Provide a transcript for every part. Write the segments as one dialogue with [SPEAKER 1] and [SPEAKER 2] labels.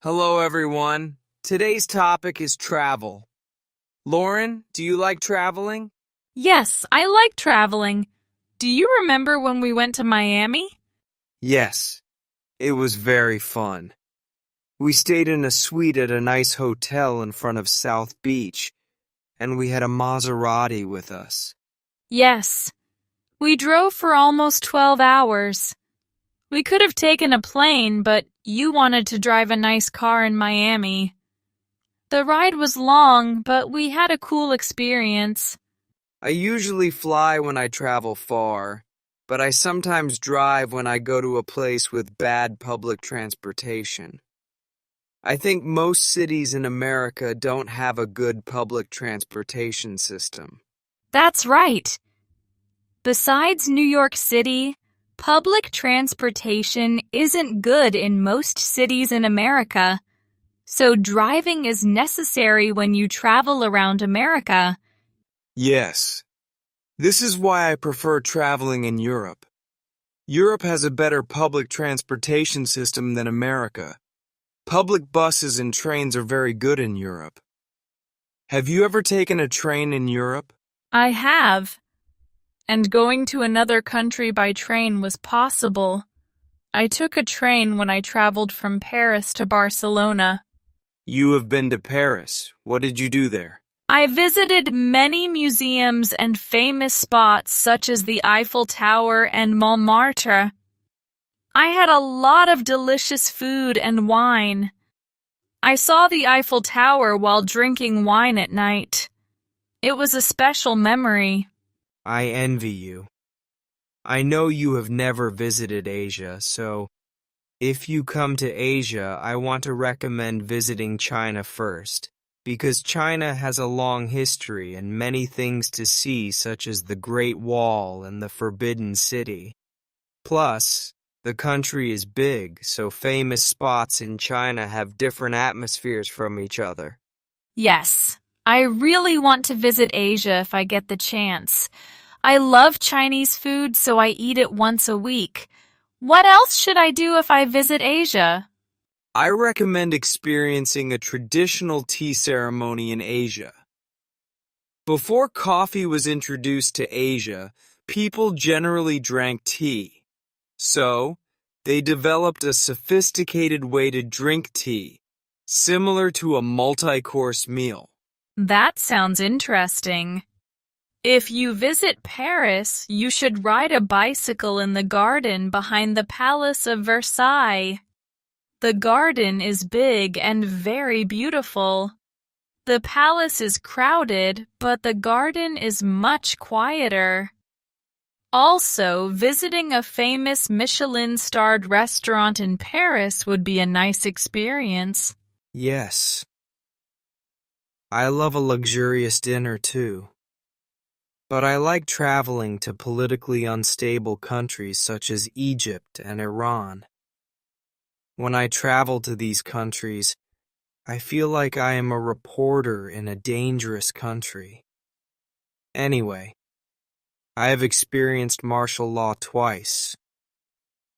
[SPEAKER 1] Hello, everyone. Today's topic is travel. Lauren, do you like traveling?
[SPEAKER 2] Yes, I like traveling. Do you remember when we went to Miami?
[SPEAKER 1] Yes, it was very fun. We stayed in a suite at a nice hotel in front of South Beach, and we had a Maserati with us.
[SPEAKER 2] Yes. We drove for almost 12 hours. We could have taken a plane, but you wanted to drive a nice car in Miami. The ride was long, but we had a cool experience.
[SPEAKER 1] I usually fly when I travel far, but I sometimes drive when I go to a place with bad public transportation. I think most cities in America don't have a good public transportation system.
[SPEAKER 2] That's right. Besides New York City, public transportation isn't good in most cities in America, so driving is necessary when you travel around America.
[SPEAKER 1] Yes. This is why I prefer traveling in Europe. Europe has a better public transportation system than America. Public buses and trains are very good in Europe. Have you ever taken a train in Europe?
[SPEAKER 2] I have. And going to another country by train was possible. I took a train when I traveled from Paris to Barcelona.
[SPEAKER 1] You have been to Paris. What did you do there?
[SPEAKER 2] I visited many museums and famous spots such as the Eiffel Tower and Montmartre. I had a lot of delicious food and wine. I saw the Eiffel Tower while drinking wine at night. It was a special memory.
[SPEAKER 1] I envy you. I know you have never visited Asia, so if you come to Asia, I want to recommend visiting China first, because China has a long history and many things to see, such as the Great Wall and the Forbidden City. Plus, the country is big, so famous spots in China have different atmospheres from each other.
[SPEAKER 2] Yes, I really want to visit Asia if I get the chance. I love Chinese food, so I eat it once a week. What else should I do if I visit Asia?
[SPEAKER 1] I recommend experiencing a traditional tea ceremony in Asia. Before coffee was introduced to Asia, people generally drank tea. So, they developed a sophisticated way to drink tea, similar to a multi-course meal.
[SPEAKER 2] That sounds interesting. If you visit Paris, you should ride a bicycle in the garden behind the Palace of Versailles. The garden is big and very beautiful. The palace is crowded, but the garden is much quieter. Also, visiting a famous Michelin-starred restaurant in Paris would be a nice experience.
[SPEAKER 1] Yes. I love a luxurious dinner too. But I like traveling to politically unstable countries such as Egypt and Iran. When I travel to these countries, I feel like I am a reporter in a dangerous country. Anyway, I have experienced martial law twice.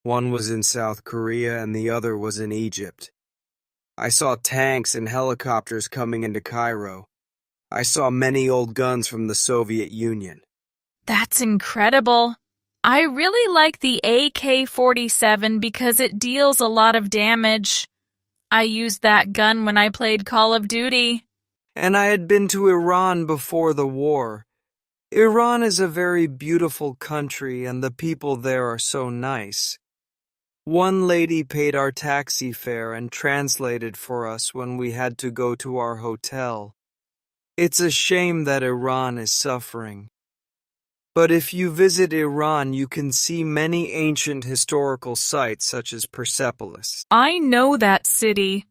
[SPEAKER 1] One was in South Korea and the other was in Egypt. I saw tanks and helicopters coming into Cairo. I saw many old guns from the Soviet Union.
[SPEAKER 2] That's incredible. I really like the AK-47 because it deals a lot of damage. I used that gun when I played Call of Duty.
[SPEAKER 1] And I had been to Iran before the war. Iran is a very beautiful country and the people there are so nice. One lady paid our taxi fare and translated for us when we had to go to our hotel. It's a shame that Iran is suffering. But if you visit Iran, you can see many ancient historical sites such as Persepolis.
[SPEAKER 2] I know that city.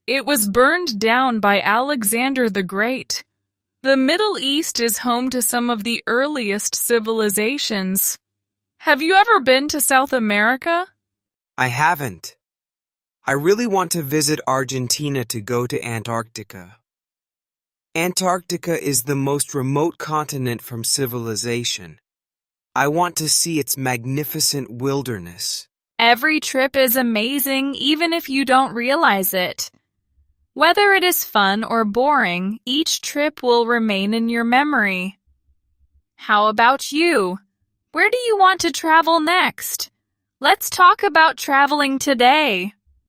[SPEAKER 2] It was burned down by Alexander the Great. The Middle East is home to some of the earliest civilizations. Have you ever been to South America?
[SPEAKER 1] I haven't. I really want to visit Argentina to go to Antarctica. Antarctica is the most remote continent from civilization. I want to see its magnificent wilderness.
[SPEAKER 2] Every trip is amazing even if you don't realize it. Whether it is fun or boring, each trip will remain in your memory. How about you? Where do you want to travel next? Let's talk about traveling today.